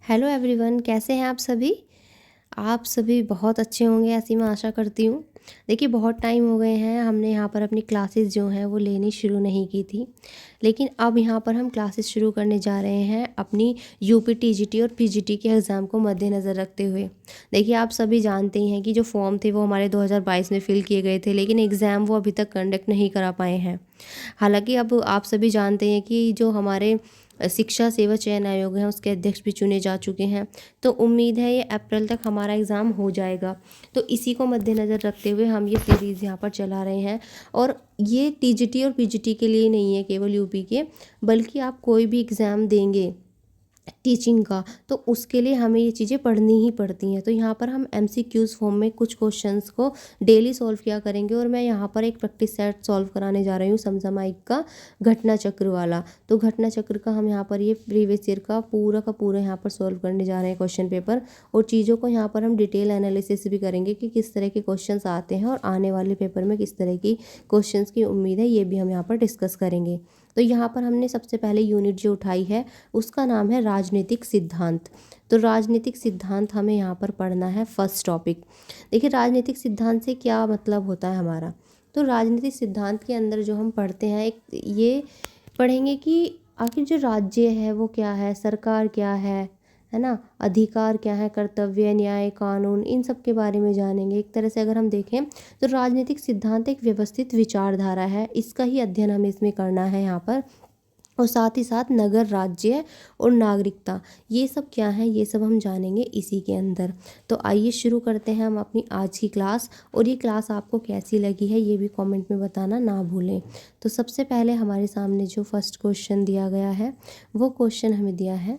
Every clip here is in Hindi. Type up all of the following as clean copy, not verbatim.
हेलो एवरीवन, कैसे हैं आप सभी। आप सभी बहुत अच्छे होंगे ऐसी मैं आशा करती हूँ। देखिए, बहुत टाइम हो गए हैं हमने यहाँ पर अपनी क्लासेस जो हैं वो लेनी शुरू नहीं की थी, लेकिन अब यहाँ पर हम क्लासेस शुरू करने जा रहे हैं अपनी यूपी टीजीटी और पीजीटी के एग्ज़ाम को मद्देनज़र रखते हुए। देखिए, आप सभी जानते ही हैं कि जो फॉर्म थे वो हमारे 2022 में फ़िल किए गए थे, लेकिन एग्ज़ाम वो अभी तक कंडक्ट नहीं करा पाए हैं। हालांकि अब आप सभी जानते हैं कि जो हमारे शिक्षा सेवा चयन आयोग है उसके अध्यक्ष भी चुने जा चुके हैं, तो उम्मीद है ये अप्रैल तक हमारा एग्ज़ाम हो जाएगा। तो इसी को मद्देनज़र रखते हुए हम ये सीरीज़ यहाँ पर चला रहे हैं। और ये टीजीटी और पीजीटी के लिए नहीं है केवल यूपी के, बल्कि आप कोई भी एग्ज़ाम देंगे टीचिंग का तो उसके लिए हमें ये चीज़ें पढ़नी ही पड़ती हैं। तो यहाँ पर हम एमसीक्यूज़ फॉर्म में कुछ क्वेश्चंस को डेली सॉल्व किया करेंगे, और मैं यहाँ पर एक प्रैक्टिस सेट सॉल्व कराने जा रही हूँ समसामयिक का घटना चक्र वाला। तो घटना चक्र का हम यहाँ पर ये प्रीवियस ईयर का पूरा यहाँ पर सॉल्व करने जा रहे हैं क्वेश्चन पेपर, और चीज़ों को यहाँ पर हम डिटेल एनालिसिस भी करेंगे कि किस तरह के क्वेश्चन आते हैं और आने वाले पेपर में किस तरह की क्वेश्चन की उम्मीद है, ये भी हम यहाँ पर डिस्कस करेंगे। तो यहाँ पर हमने सबसे पहले यूनिट जो उठाई है उसका नाम है राजनीतिक सिद्धांत। तो राजनीतिक सिद्धांत हमें यहाँ पर पढ़ना है फर्स्ट टॉपिक। देखिए, राजनीतिक सिद्धांत से क्या मतलब होता है हमारा। तो राजनीतिक सिद्धांत के अंदर जो हम पढ़ते हैं एक ये पढ़ेंगे कि आखिर जो राज्य है वो क्या है, सरकार क्या है ना, अधिकार क्या है, कर्तव्य, न्याय, कानून, इन सब के बारे में जानेंगे। एक तरह से अगर हम देखें तो राजनीतिक सिद्धांत एक व्यवस्थित विचारधारा है, इसका ही अध्ययन हमें इसमें करना है यहाँ पर। और साथ ही साथ नगर, राज्य और नागरिकता, ये सब क्या है ये सब हम जानेंगे इसी के अंदर। तो आइए शुरू करते हैं हम अपनी आज की क्लास, और ये क्लास आपको कैसी लगी है ये भी कमेंट में बताना ना भूलें। तो सबसे पहले हमारे सामने जो फर्स्ट क्वेश्चन दिया गया है वो क्वेश्चन हमें दिया है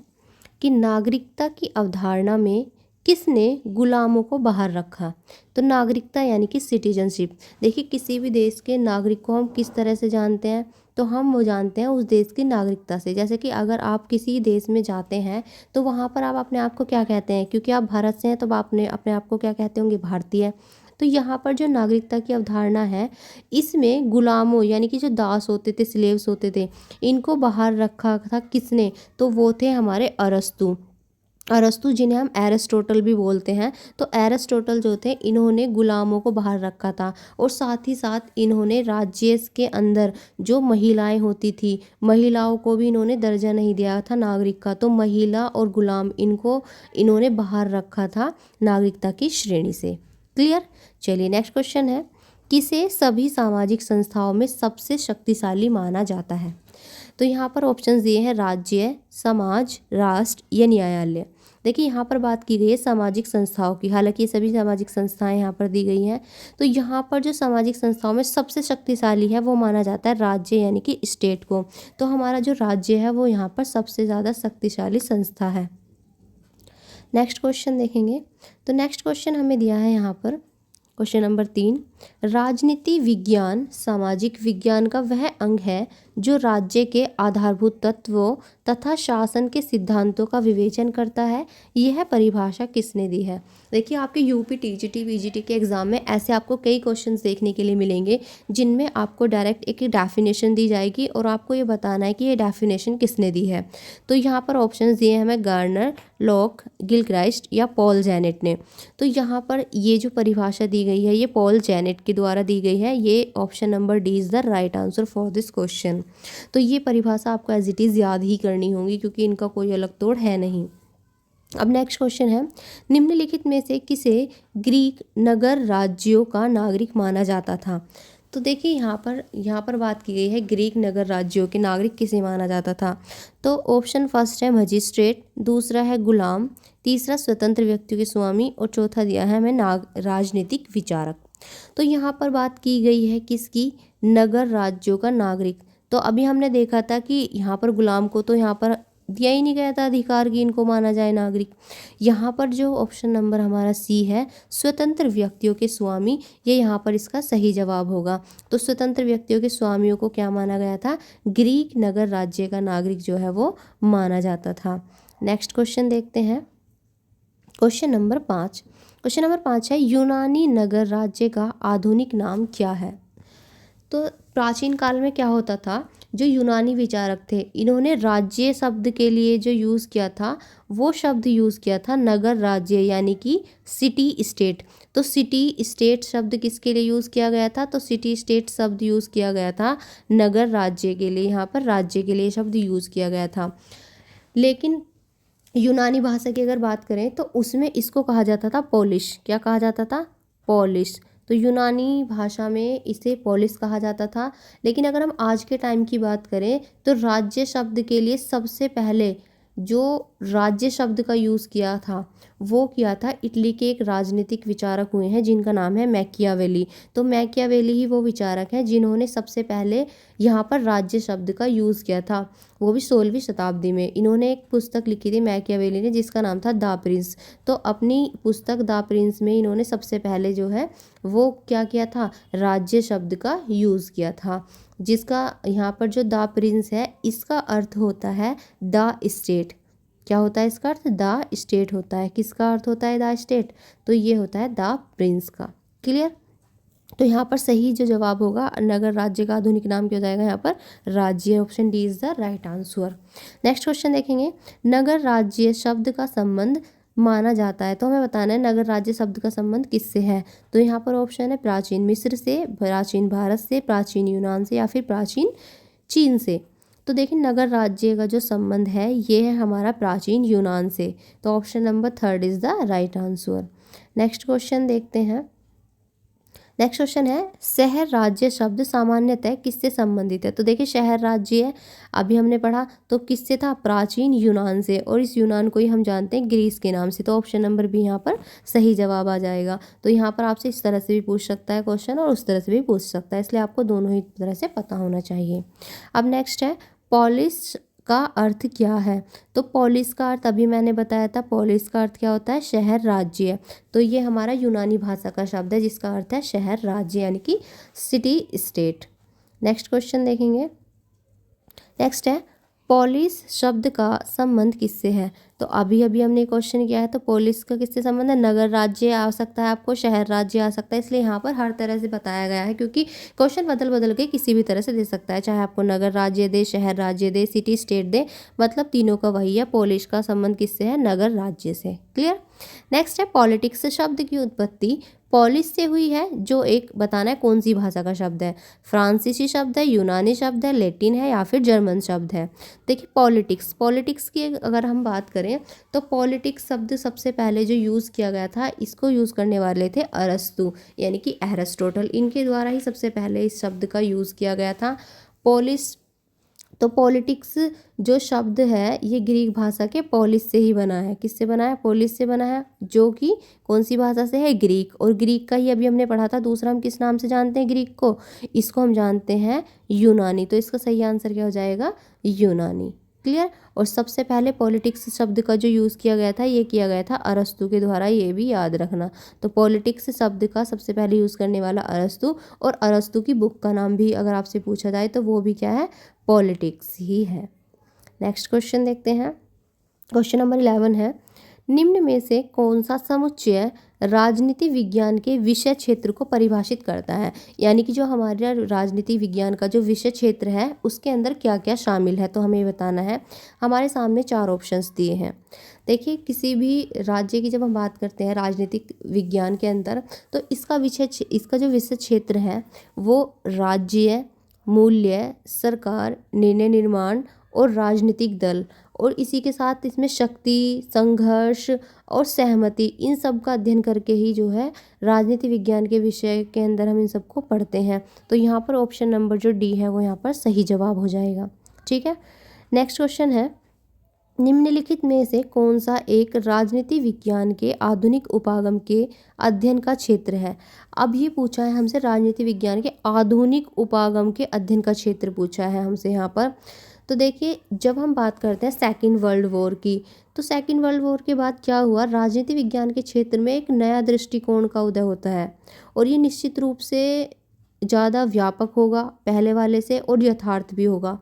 कि नागरिकता की अवधारणा में किसने गुलामों को बाहर रखा। तो नागरिकता यानी कि सिटीजनशिप। देखिए, किसी भी देश के नागरिक को हम किस तरह से जानते हैं, तो हम वो जानते हैं उस देश की नागरिकता से। जैसे कि अगर आप किसी देश में जाते हैं तो वहाँ पर आप अपने आप को क्या कहते हैं, क्योंकि आप भारत से हैं तो आप अपने आप को क्या कहते होंगे, भारतीय। तो यहाँ पर जो नागरिकता की अवधारणा है इसमें गुलामों यानी कि जो दास होते थे, स्लेव्स होते थे, इनको बाहर रखा था किसने, तो वो थे हमारे अरस्तु। अरस्तु, जिन्हें हम एरिस्टोटल भी बोलते हैं। तो एरिस्टोटल जो थे इन्होंने गुलामों को बाहर रखा था, और साथ ही साथ इन्होंने राज्य के अंदर जो महिलाएं होती थी, महिलाओं को भी इन्होंने दर्जा नहीं दिया था नागरिक का। तो महिला और गुलाम इनको इन्होंने बाहर रखा था नागरिकता की श्रेणी से। क्लियर। चलिए नेक्स्ट क्वेश्चन है, किसे सभी सामाजिक संस्थाओं में सबसे शक्तिशाली माना जाता है। तो यहाँ पर ऑप्शंस दिए हैं राज्य, समाज, राष्ट्र या न्यायालय। देखिए, यहाँ पर बात की गई है सामाजिक संस्थाओं की, हालांकि ये सभी सामाजिक संस्थाएं यहाँ पर दी गई हैं। तो यहाँ पर जो सामाजिक संस्थाओं में सबसे शक्तिशाली है वो माना जाता है राज्य यानी कि स्टेट को। तो हमारा जो राज्य है वो यहाँ पर सबसे ज़्यादा शक्तिशाली संस्था है। नेक्स्ट क्वेश्चन देखेंगे। तो नेक्स्ट क्वेश्चन हमें दिया है यहाँ पर क्वेश्चन नंबर 3, राजनीति विज्ञान सामाजिक विज्ञान का वह अंग है जो राज्य के आधारभूत तत्वों तथा शासन के सिद्धांतों का विवेचन करता है। यह परिभाषा किसने दी है। देखिए, आपके यूपी टीजीटी पीजीटी के एग्जाम में ऐसे आपको कई क्वेश्चंस देखने के लिए मिलेंगे जिनमें आपको डायरेक्ट एक डेफिनेशन दी जाएगी और आपको ये बताना है कि ये डेफिनेशन किसने दी है। तो यहाँ पर ऑप्शन दिए हैं हमें गार्नर, लॉक, गिलक्राइस्ट या पॉल जेनेट ने। तो यहाँ पर ये जो परिभाषा दी गई है ये पॉल जेनेट के द्वारा दी गई है। ये option number D is the right answer for this question. तो ये परिभाषा आपको एज इट इज़ याद ही करनी होगी क्योंकि इनका कोई अलग तोड़ है नहीं। अब नेक्स्ट क्वेश्चन है, निम्नलिखित में से किसे ग्रीक नगर राज्यों का नागरिक माना जाता था। तो देखिए, यहाँ पर बात की गई है ग्रीक नगर राज्यों के नागरिक किसे माना जाता था। तो ऑप्शन फर्स्ट है मजिस्ट्रेट, दूसरा है गुलाम, तीसरा स्वतंत्र व्यक्तियों के स्वामी, और चौथा दिया है हमें राजनीतिक विचारक। तो यहाँ पर बात की गई है किसकी, नगर राज्यों का नागरिक। तो अभी हमने देखा था कि यहाँ पर गुलाम को तो यहाँ पर दिया ही नहीं गया था अधिकार की इनको माना जाए नागरिक। यहाँ पर जो ऑप्शन नंबर हमारा सी है स्वतंत्र व्यक्तियों के स्वामी, ये यहाँ पर इसका सही जवाब होगा। तो स्वतंत्र व्यक्तियों के स्वामियों को क्या माना गया था, ग्रीक नगर राज्य का नागरिक जो है वो माना जाता था। नेक्स्ट क्वेश्चन देखते हैं, क्वेश्चन नंबर 5। क्वेश्चन नंबर 5 है, यूनानी नगर राज्य का आधुनिक नाम क्या है। तो प्राचीन काल में क्या होता था, जो यूनानी विचारक थे, इन्होंने राज्य शब्द के लिए जो यूज़ किया था, वो शब्द यूज़ किया था नगर राज्य, यानी कि सिटी स्टेट। तो सिटी स्टेट शब्द किसके लिए यूज़ किया गया था? तो सिटी स्टेट शब्द यूज़ किया गया था नगर राज्य के लिए। यहाँ पर राज्य के लिए शब्द यूज़ किया गया था। लेकिन यूनानी भाषा की अगर बात करें तो उसमें इसको कहा जाता था पोलिश। क्या कहा जाता था? पोलिश। तो यूनानी भाषा में इसे पोलिश कहा जाता था। लेकिन अगर हम आज के टाइम की बात करें तो राज्य शब्द के लिए सबसे पहले जो राज्य शब्द का यूज़ किया था वो किया था इटली के एक राजनीतिक विचारक हुए हैं जिनका नाम है मैकियावेली। तो मैकियावेली ही वो विचारक हैं जिन्होंने सबसे पहले यहाँ पर राज्य शब्द का यूज़ किया था, वो भी 16वीं शताब्दी में। इन्होंने एक पुस्तक लिखी थी मैकियावेली ने जिसका नाम था द प्रिंस। तो अपनी पुस्तक द प्रिंस में इन्होंने सबसे पहले जो है वो क्या किया था? राज्य शब्द का यूज़ किया था, जिसका यहाँ पर जो द प्रिंस है इसका अर्थ होता है द स्टेट। क्या होता है इसका अर्थ? द स्टेट होता है। किसका अर्थ होता है द स्टेट? तो ये होता है द प्रिंस का। क्लियर? तो यहाँ पर सही जो जवाब होगा नगर राज्य का आधुनिक नाम क्या हो जाएगा? यहाँ पर राज्य। Option D is the right answer. Next question देखेंगे। नगर राज्य शब्द का संबंध माना जाता है, तो हमें बताना है नगर राज्य शब्द का संबंध किससे है। तो यहाँ पर ऑप्शन है प्राचीन मिस्र से, प्राचीन भारत से, प्राचीन यूनान से, या फिर प्राचीन चीन से। तो देखिए नगर राज्य का जो संबंध है ये है हमारा प्राचीन यूनान से। तो option number 3 is the right answer. Next question देखते हैं। नेक्स्ट क्वेश्चन है शहर राज्य शब्द सामान्यतः किससे संबंधित है। तो देखिए शहर राज्य है अभी हमने पढ़ा, तो किससे था? प्राचीन यूनान से, और इस यूनान को ही हम जानते हैं ग्रीस के नाम से। तो ऑप्शन नंबर बी यहाँ पर सही जवाब आ जाएगा। तो यहाँ पर आपसे इस तरह से भी पूछ सकता है क्वेश्चन और उस तरह से भी पूछ सकता है, इसलिए आपको दोनों ही तरह से पता होना चाहिए। अब नेक्स्ट है पोलिस का अर्थ क्या है। तो पोलिस का अर्थ अभी मैंने बताया था, पोलिस का अर्थ क्या होता है? शहर राज्य। तो ये हमारा यूनानी भाषा का शब्द है जिसका अर्थ है शहर राज्य, यानी कि सिटी स्टेट। नेक्स्ट क्वेश्चन देखेंगे। नेक्स्ट है पोलिस शब्द का संबंध किससे है। तो अभी अभी हमने क्वेश्चन किया है, तो पोलिस का किससे संबंध है? नगर राज्य आ सकता है आपको, शहर राज्य आ सकता है, इसलिए यहाँ पर हर तरह से बताया गया है, क्योंकि क्वेश्चन बदल बदल के किसी भी तरह से दे सकता है, चाहे आपको नगर राज्य दे, शहर राज्य दे, सिटी स्टेट दे, मतलब तीनों का वही है। पोलिस का संबंध किससे है? नगर राज्य से। क्लियर? नेक्स्ट है पॉलिटिक्स शब्द की उत्पत्ति पोलिस से हुई है, जो एक बताना है कौन सी भाषा का शब्द है। फ्रांसीसी शब्द है, यूनानी शब्द है, लैटिन है, या फिर जर्मन शब्द है। देखिए पॉलिटिक्स, पॉलिटिक्स की अगर हम बात करें तो पॉलिटिक्स शब्द सबसे पहले जो यूज़ किया गया था, इसको यूज़ करने वाले थे अरस्तु, यानी कि एरिस्टोटल। इनके द्वारा ही सबसे पहले इस शब्द का यूज़ किया गया था। पोलिस, तो पॉलिटिक्स जो शब्द है ये ग्रीक भाषा के पोलिस से ही बना है। किससे बना है? पोलिस से बना है, जो कि कौन सी भाषा से है? ग्रीक। और ग्रीक का ही अभी हमने पढ़ा था, दूसरा हम किस नाम से जानते हैं ग्रीक को? इसको हम जानते हैं यूनानी। तो इसका सही आंसर क्या हो जाएगा? यूनानी। क्लियर? और सबसे पहले पॉलिटिक्स शब्द का जो यूज़ किया गया था ये किया गया था अरस्तु के द्वारा, ये भी याद रखना। तो पॉलिटिक्स शब्द का सबसे पहले यूज़ करने वाला अरस्तु, और अरस्तु की बुक का नाम भी अगर आपसे पूछा जाए तो वो भी क्या है? पॉलिटिक्स ही है। नेक्स्ट क्वेश्चन देखते हैं। क्वेश्चन नंबर 11 है निम्न में से कौन सा समुच्चय राजनीति विज्ञान के विषय क्षेत्र को परिभाषित करता है। यानी कि जो हमारा राजनीति विज्ञान का जो विषय क्षेत्र है उसके अंदर क्या क्या शामिल है, तो हमें बताना है। हमारे सामने 4 ऑप्शंस दिए हैं। देखिए किसी भी राज्य की जब हम बात करते हैं राजनीतिक विज्ञान के अंदर, तो इसका जो विषय क्षेत्र है वो राज्य, मूल्य, सरकार, निर्णय निर्माण और राजनीतिक दल, और इसी के साथ इसमें शक्ति, संघर्ष और सहमति, इन सब का अध्ययन करके ही जो है राजनीति विज्ञान के विषय के अंदर हम इन सबको पढ़ते हैं। तो यहाँ पर ऑप्शन नंबर जो डी है वो यहाँ पर सही जवाब हो जाएगा। ठीक है। नेक्स्ट क्वेश्चन है निम्नलिखित में से कौन सा एक राजनीति विज्ञान के आधुनिक उपागम के अध्ययन का क्षेत्र है। अब ये पूछा है हमसे राजनीति विज्ञान के आधुनिक उपागम के अध्ययन का क्षेत्र पूछा है हमसे यहाँ पर। तो देखिए जब हम बात करते हैं सेकेंड वर्ल्ड वॉर की, तो सेकेंड वर्ल्ड वॉर के बाद क्या हुआ, राजनीति विज्ञान के क्षेत्र में एक नया दृष्टिकोण का उदय होता है, और ये निश्चित रूप से ज़्यादा व्यापक होगा पहले वाले से और यथार्थ भी होगा।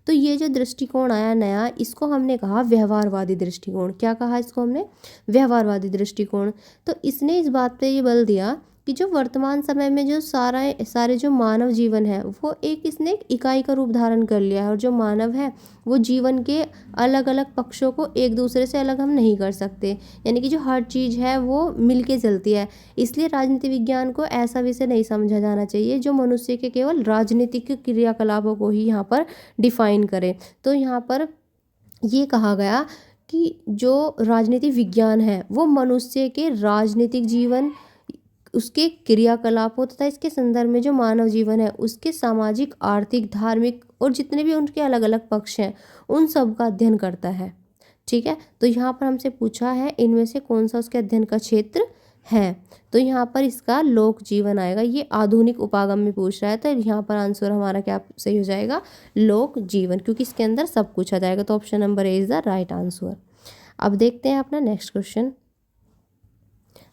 तो ये जो दृष्टिकोण आया नया, इसको हमने कहा व्यवहारवादी दृष्टिकोण। क्या कहा इसको हमने? व्यवहारवादी दृष्टिकोण। तो इसने इस बात पे ये बल दिया कि जो वर्तमान समय में जो सारे जो मानव जीवन है वो इसने एक इकाई का रूप धारण कर लिया है, और जो मानव है वो जीवन के अलग अलग पक्षों को एक दूसरे से अलग हम नहीं कर सकते, यानी कि जो हर चीज़ है वो मिलके चलती है। इसलिए राजनीति विज्ञान को ऐसा विषय नहीं समझा जाना चाहिए जो मनुष्य के केवल राजनीतिक क्रियाकलापों को ही यहाँ पर डिफाइन करे। तो यहाँ पर ये कहा गया कि जो राजनीति विज्ञान है वो मनुष्य के राजनीतिक जीवन, उसके क्रियाकलापों तथा इसके संदर्भ में जो मानव जीवन है उसके सामाजिक, आर्थिक, धार्मिक और जितने भी उनके अलग अलग पक्ष हैं उन सब का अध्ययन करता है। ठीक है, तो यहाँ पर हमसे पूछा है इनमें से कौन सा उसके अध्ययन का क्षेत्र है, तो यहाँ पर इसका लोक जीवन आएगा। ये आधुनिक उपागम में पूछ रहा है, तो यहाँ पर आंसर हमारा क्या सही हो जाएगा, लोक जीवन, क्योंकि इसके अंदर सब कुछ आ जाएगा। तो option number A is the right answer. अब देखते हैं अपना नेक्स्ट क्वेश्चन।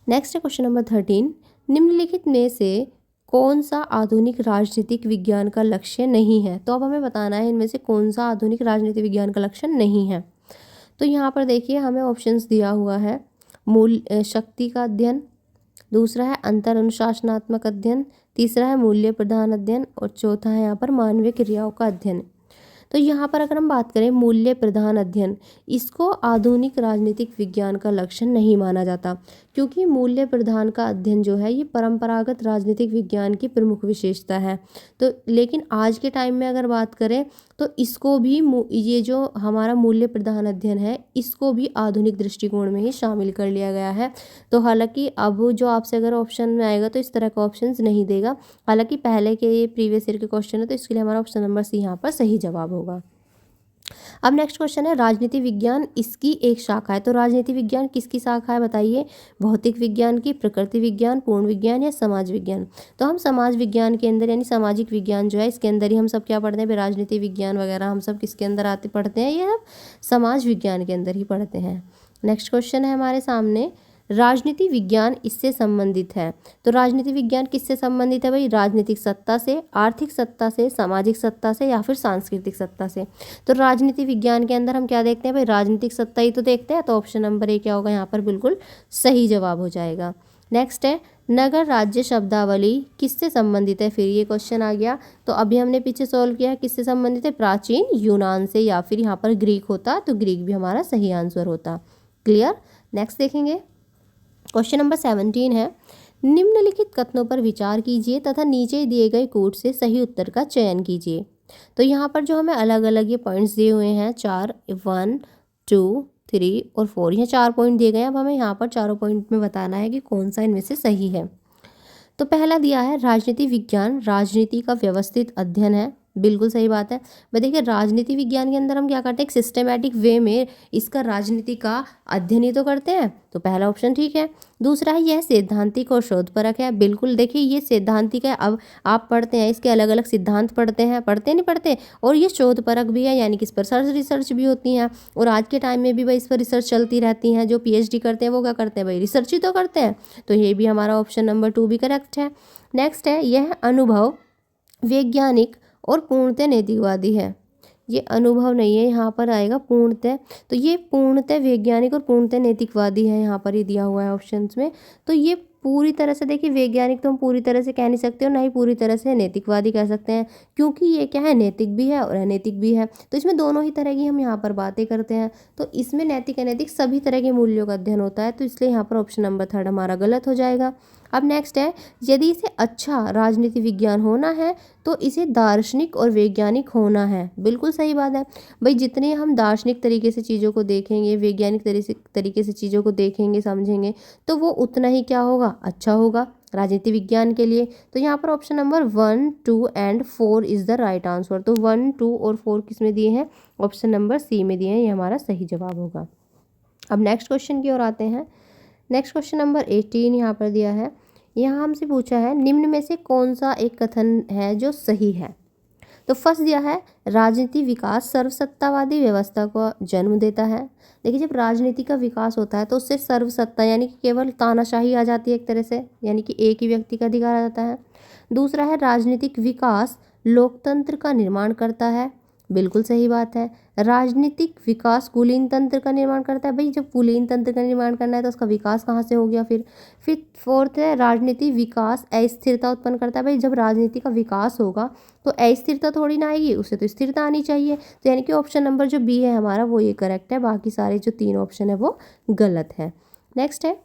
नेक्स्ट है क्वेश्चन नंबर 13। निम्नलिखित में से कौन सा आधुनिक राजनीतिक विज्ञान का लक्ष्य नहीं है। तो अब हमें बताना है इनमें से कौन सा आधुनिक राजनीतिक विज्ञान का लक्ष्य नहीं है। तो यहाँ पर देखिए हमें ऑप्शंस दिया हुआ है, मूल शक्ति का अध्ययन, दूसरा है अंतर अनुशासनात्मक अध्ययन, तीसरा है मूल्य प्रधान अध्ययन, और चौथा है यहाँ पर मानवीय क्रियाओं का अध्ययन। तो यहाँ पर अगर हम बात करें मूल्य प्रधान अध्ययन, इसको आधुनिक राजनीतिक विज्ञान का लक्ष्य नहीं माना जाता, क्योंकि मूल्य प्रधान का अध्ययन जो है ये परंपरागत राजनीतिक विज्ञान की प्रमुख विशेषता है। तो लेकिन आज के टाइम में अगर बात करें तो इसको भी ये जो हमारा मूल्य प्रधान अध्ययन है इसको भी आधुनिक दृष्टिकोण में ही शामिल कर लिया गया है। तो हालांकि अब जो आपसे अगर ऑप्शन में आएगा तो इस तरह का ऑप्शन नहीं देगा, हालांकि पहले के ये प्रीवियस ईयर के क्वेश्चन है, तो इसके लिए हमारा ऑप्शन नंबर सी यहाँ पर सही जवाब होगा। अब नेक्स्ट क्वेश्चन है राजनीति विज्ञान इसकी एक शाखा है। तो राजनीति विज्ञान किसकी शाखा है बताइए, भौतिक विज्ञान की, प्रकृति विज्ञान, पूर्ण विज्ञान या समाज विज्ञान। तो हम समाज विज्ञान के अंदर यानी सामाजिक विज्ञान जो है इसके अंदर ही हम सब क्या पढ़ते हैं, राजनीति विज्ञान वगैरह हम सब किसके अंदर आते पढ़ते हैं, ये हम समाज विज्ञान के अंदर ही पढ़ते हैं। नेक्स्ट क्वेश्चन है हमारे सामने, राजनीति विज्ञान इससे संबंधित है। तो राजनीति विज्ञान किससे संबंधित है भाई, राजनीतिक सत्ता से, आर्थिक सत्ता से, सामाजिक सत्ता से या फिर सांस्कृतिक सत्ता से। तो राजनीति विज्ञान के अंदर हम क्या देखते हैं भाई, राजनीतिक सत्ता ही तो देखते हैं। तो ऑप्शन नंबर ए क्या होगा यहाँ पर बिल्कुल सही जवाब हो जाएगा। नेक्स्ट है नगर राज्य शब्दावली किससे संबंधित है। फिर ये क्वेश्चन आ गया, तो अभी हमने पीछे सॉल्व किया किससे संबंधित है, प्राचीन यूनान से, या फिर यहाँ पर ग्रीक होता तो ग्रीक भी हमारा सही आंसर होता। क्लियर। नेक्स्ट देखेंगे क्वेश्चन नंबर 17 है, निम्नलिखित कथनों पर विचार कीजिए तथा नीचे दिए गए कोड से सही उत्तर का चयन कीजिए। तो यहाँ पर जो हमें अलग अलग ये पॉइंट्स दिए हुए हैं 4, 1, 2, 3 और 4, ये 4 पॉइंट दिए गए हैं। अब हमें यहाँ पर चारों पॉइंट में बताना है कि कौन सा इनमें से सही है। तो पहला दिया है राजनीति विज्ञान राजनीति का व्यवस्थित अध्ययन है, बिल्कुल सही बात है। भाई देखिए राजनीति विज्ञान के अंदर हम क्या करते हैं, एक सिस्टमैटिक वे में इसका राजनीति का अध्ययन ही तो करते हैं, तो पहला ऑप्शन ठीक है। दूसरा है यह सैद्धांतिक और शोधपरक है, बिल्कुल देखिए ये सैद्धांतिक है। अब आप पढ़ते हैं इसके अलग अलग सिद्धांत पढ़ते हैं, पढ़ते नहीं पढ़ते, और ये शोधपरक भी है, यानी कि इस पर रिसर्च भी होती हैं, और आज के टाइम में भी भाई इस पर रिसर्च चलती रहती हैं। जो PhD करते हैं वो क्या करते हैं भाई, रिसर्च ही तो करते हैं। तो ये भी हमारा ऑप्शन नंबर 2 भी करेक्ट है। नेक्स्ट है यह अनुभव वैज्ञानिक और पूर्णतः नैतिकवादी है, ये अनुभव नहीं है, यहाँ पर आएगा पूर्णतः। तो ये पूर्णतः वैज्ञानिक और पूर्णतः नैतिकवादी है, यहाँ पर ये दिया हुआ है ऑप्शंस में। तो ये पूरी तरह से देखिए वैज्ञानिक तो हम पूरी तरह से कह नहीं सकते और ना ही पूरी तरह से नैतिकवादी कह सकते हैं, क्योंकि ये क्या है, नैतिक भी है और अनैतिक भी है। तो इसमें दोनों ही तरह की हम यहाँ पर बातें करते हैं। तो इसमें नैतिक अनैतिक सभी तरह के मूल्यों का अध्ययन होता है, तो इसलिए यहाँ पर ऑप्शन नंबर 3 हमारा गलत हो जाएगा। अब नेक्स्ट है, यदि इसे अच्छा राजनीति विज्ञान होना है तो इसे दार्शनिक और वैज्ञानिक होना है, बिल्कुल सही बात है भाई। जितने हम दार्शनिक तरीके से चीज़ों को देखेंगे, वैज्ञानिक तरीके से चीज़ों को देखेंगे समझेंगे, तो वो उतना ही क्या होगा, अच्छा होगा राजनीति विज्ञान के लिए। तो यहाँ पर option number 1, 2 and 4 is the right answer. तो 1, 2 और 4 किस में दिए हैं, ऑप्शन नंबर सी में दिए हैं, ये हमारा सही जवाब होगा। अब नेक्स्ट क्वेश्चन की ओर आते हैं। नेक्स्ट क्वेश्चन नंबर 18 यहाँ पर दिया है, यहाँ हमसे पूछा है निम्न में से कौन सा एक कथन है जो सही है। तो फर्स्ट दिया है राजनीति विकास सर्वसत्तावादी व्यवस्था को जन्म देता है। देखिए जब राजनीति का विकास होता है तो उससे सर्वसत्ता यानी कि केवल तानाशाही आ जाती है एक तरह से, यानी कि एक ही व्यक्ति का अधिकार आ जाता है। दूसरा है राजनीतिक विकास लोकतंत्र का निर्माण करता है। बिल्कुल सही बात है। राजनीतिक विकास कुलीन तंत्र का निर्माण करता है। भाई जब कुलीन तंत्र का निर्माण करना है तो उसका विकास कहाँ से हो गया फिर फोर्थ है राजनीतिक विकास अस्थिरता उत्पन्न करता है। भाई जब राजनीति का विकास होगा तो अस्थिरता थोड़ी ना आएगी, उसे तो स्थिरता आनी चाहिए। तो यानी कि ऑप्शन नंबर जो बी है हमारा वो ये करेक्ट है, बाकी सारे जो 3 ऑप्शन है वो गलत है। नेक्स्ट है,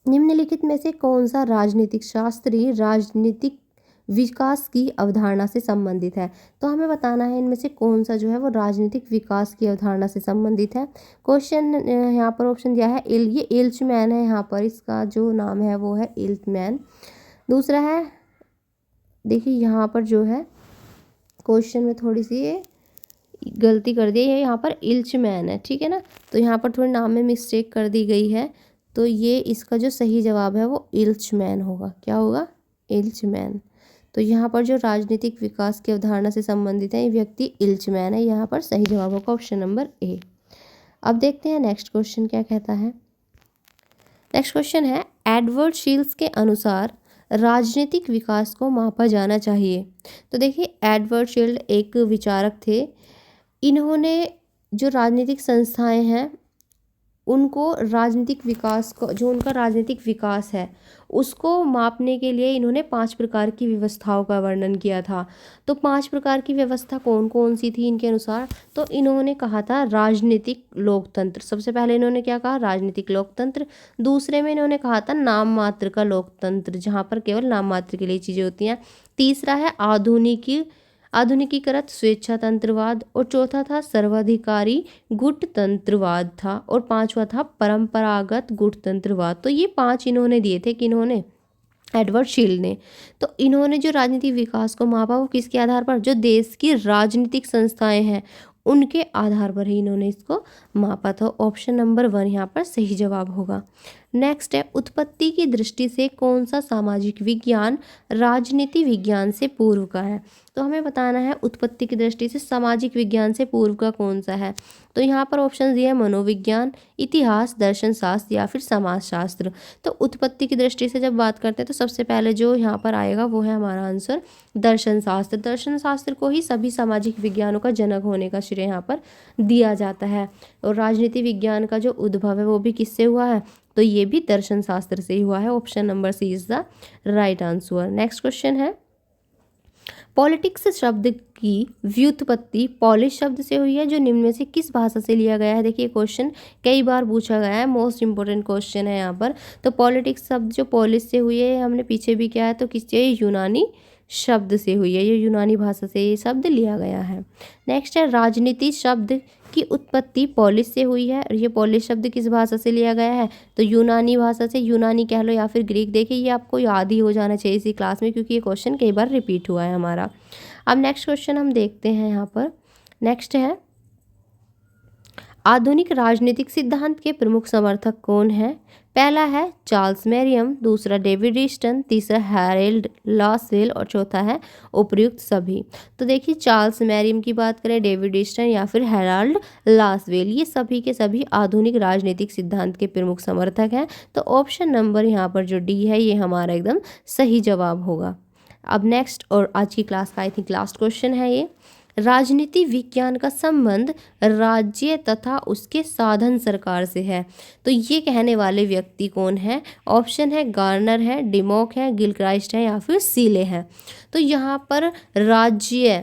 निम्नलिखित में से कौन सा राजनीतिक शास्त्री राजनीतिक विकास की अवधारणा से संबंधित है। तो हमें बताना है इनमें से कौन सा जो है वो राजनीतिक विकास की अवधारणा से संबंधित है। क्वेश्चन यहाँ पर ऑप्शन दिया है ये इल्चमैन है, यहाँ पर इसका जो नाम है वो है इल्चमैन। दूसरा है, देखिए यहाँ पर जो है क्वेश्चन में थोड़ी सी ये गलती कर दी है, यहाँ पर इल्चमैन है, ठीक है ना। तो यहाँ पर थोड़ी नाम में मिस्टेक कर दी गई है, तो ये इसका जो सही जवाब है वो इल्चमैन होगा। क्या होगा? इल्चमैन। तो यहाँ पर जो राजनीतिक विकास की अवधारणा से संबंधित है ये व्यक्ति इल्चमैन है, यहाँ पर सही जवाब होगा ऑप्शन नंबर ए। अब देखते हैं नेक्स्ट क्वेश्चन क्या कहता है। नेक्स्ट क्वेश्चन है, एडवर्ड शील्स के अनुसार राजनीतिक विकास को मापा जाना चाहिए। तो देखिए एडवर्ड शील्ड एक विचारक थे, इन्होंने जो राजनीतिक संस्थाएं हैं उनको राजनीतिक विकास को, जो उनका राजनीतिक विकास है उसको मापने के लिए इन्होंने 5 प्रकार की व्यवस्थाओं का वर्णन किया था। तो 5 प्रकार की व्यवस्था कौन कौन सी थी इनके अनुसार? तो इन्होंने कहा था राजनीतिक लोकतंत्र, सबसे पहले इन्होंने क्या कहा? राजनीतिक लोकतंत्र। दूसरे में इन्होंने कहा था नाम मात्र का लोकतंत्र, जहाँ पर केवल नाम मात्र के लिए चीज़ें होती हैं। तीसरा है आधुनिकीकृत स्वेच्छातंत्रवाद, और चौथा था सर्वाधिकारी गुटतंत्रवाद था, और पांचवा था परंपरागत गुटतंत्रवाद। तो ये 5 इन्होंने दिए थे कि इन्होंने एडवर्ड शील्ड ने। तो इन्होंने जो राजनीतिक विकास को मापा वो किसके आधार पर? जो देश की राजनीतिक संस्थाएं हैं उनके आधार पर ही इन्होंने इसको मापा था। ऑप्शन नंबर 1 यहाँ पर सही जवाब होगा। नेक्स्ट है, उत्पत्ति की दृष्टि से कौन सा सामाजिक विज्ञान राजनीति विज्ञान से पूर्व का है? तो हमें बताना है उत्पत्ति की दृष्टि से सामाजिक विज्ञान से पूर्व का कौन सा है। तो यहाँ पर ऑप्शन दिए हैं मनोविज्ञान, इतिहास, दर्शन शास्त्र या फिर समाजशास्त्र। तो उत्पत्ति की दृष्टि से जब बात करते हैं तो सबसे पहले जो यहाँ पर आएगा वो है हमारा आंसर दर्शन शास्त्र। दर्शन शास्त्र को ही सभी सामाजिक विज्ञानों का जनक होने का श्रेय यहाँ पर दिया जाता है। और राजनीति विज्ञान का जो उद्भव है वो भी किससे हुआ है? तो ये भी दर्शन शास्त्र से ही हुआ है। Option number C is the right answer. Next question है, पॉलिटिक्स शब्द की व्युत्पत्ति पॉलिश शब्द से हुई है, जो निम्न में से किस भाषा से लिया गया है? देखिए क्वेश्चन कई बार पूछा गया है, मोस्ट इंपोर्टेंट क्वेश्चन है यहाँ पर। तो पॉलिटिक्स शब्द जो पॉलिश से हुई है, हमने पीछे भी किया है, तो किससे? यूनानी शब्द से हुई है, ये यूनानी भाषा से ये शब्द लिया गया है। नेक्स्ट है, राजनीति शब्द की उत्पत्ति पॉलिश से हुई है, और ये पॉलिश शब्द किस भाषा से लिया गया है? तो यूनानी भाषा से, यूनानी कह लो या फिर ग्रीक। देखिए ये आपको याद ही हो जाना चाहिए इसी क्लास में, क्योंकि ये क्वेश्चन कई बार रिपीट हुआ है हमारा। अब नेक्स्ट क्वेश्चन हम देखते हैं यहाँ पर। नेक्स्ट है, आधुनिक राजनीतिक सिद्धांत के प्रमुख समर्थक कौन है? पहला है चार्ल्स मेरियम, दूसरा डेविड ईस्टन, तीसरा हैरोल्ड लॉसवेल, और चौथा है उपर्युक्त सभी। तो देखिए चार्ल्स मेरियम की बात करें, डेविड ईस्टन या फिर हैरोल्ड लॉसवेल, ये सभी के सभी आधुनिक राजनीतिक सिद्धांत के प्रमुख समर्थक हैं। तो ऑप्शन नंबर यहाँ पर जो डी है ये हमारा एकदम सही जवाब होगा। अब नेक्स्ट और आज की क्लास का आई थिंक लास्ट क्वेश्चन है ये, राजनीति विज्ञान का संबंध राज्य तथा उसके साधन सरकार से है। तो ये कहने वाले व्यक्ति कौन है? ऑप्शन है गार्नर है, डिमॉक है, गिलक्राइस्ट है या फिर सीले है। तो यहाँ पर राज्य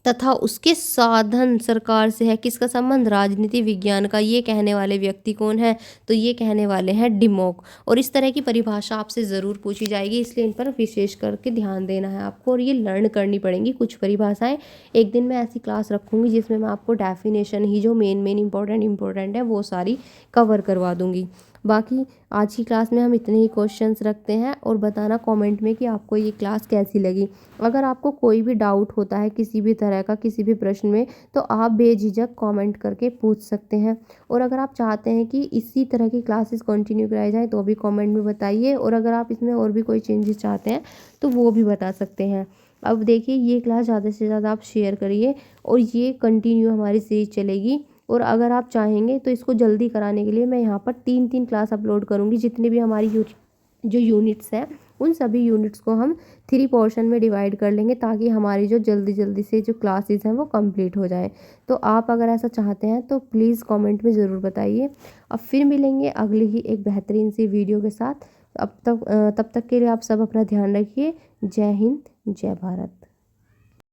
तथा उसके साधन सरकार से है किसका संबंध? राजनीति विज्ञान का। ये कहने वाले व्यक्ति कौन है? तो ये कहने वाले हैं डिमॉक। और इस तरह की परिभाषा आपसे ज़रूर पूछी जाएगी, इसलिए इन पर विशेष करके ध्यान देना है आपको, और ये लर्न करनी पड़ेंगी कुछ परिभाषाएं। एक दिन मैं ऐसी क्लास रखूँगी जिसमें मैं आपको डेफिनेशन ही जो मेन इंपॉर्टेंट है वो सारी कवर करवा दूँगी। बाकी आज की क्लास में हम इतने ही क्वेश्चंस रखते हैं, और बताना कमेंट में कि आपको ये क्लास कैसी लगी। अगर आपको कोई भी डाउट होता है किसी भी तरह का किसी भी प्रश्न में, तो आप बेझिझक कमेंट करके पूछ सकते हैं। और अगर आप चाहते हैं कि इसी तरह की क्लासेस कंटिन्यू कराई जाए तो भी कमेंट में बताइए, और अगर आप इसमें और भी कोई चेंजेस चाहते हैं तो वो भी बता सकते हैं। अब देखिए ये क्लास ज़्यादा से ज़्यादा आप शेयर करिए, और ये कंटिन्यू हमारी सीरीज चलेगी। और अगर आप चाहेंगे तो इसको जल्दी कराने के लिए मैं यहाँ पर 3 क्लास अपलोड करूँगी, जितने भी हमारी जो यूनिट्स हैं उन सभी यूनिट्स को हम 3 पोर्शन में डिवाइड कर लेंगे ताकि हमारी जो जल्दी जल्दी से जो क्लासेस हैं वो कंप्लीट हो जाएं। तो आप अगर ऐसा चाहते हैं तो प्लीज़ कमेंट में ज़रूर बताइए। अब फिर मिलेंगे अगली ही एक बेहतरीन सी वीडियो के साथ। तब तक के लिए आप सब अपना ध्यान रखिए। जय हिंद, जय भारत।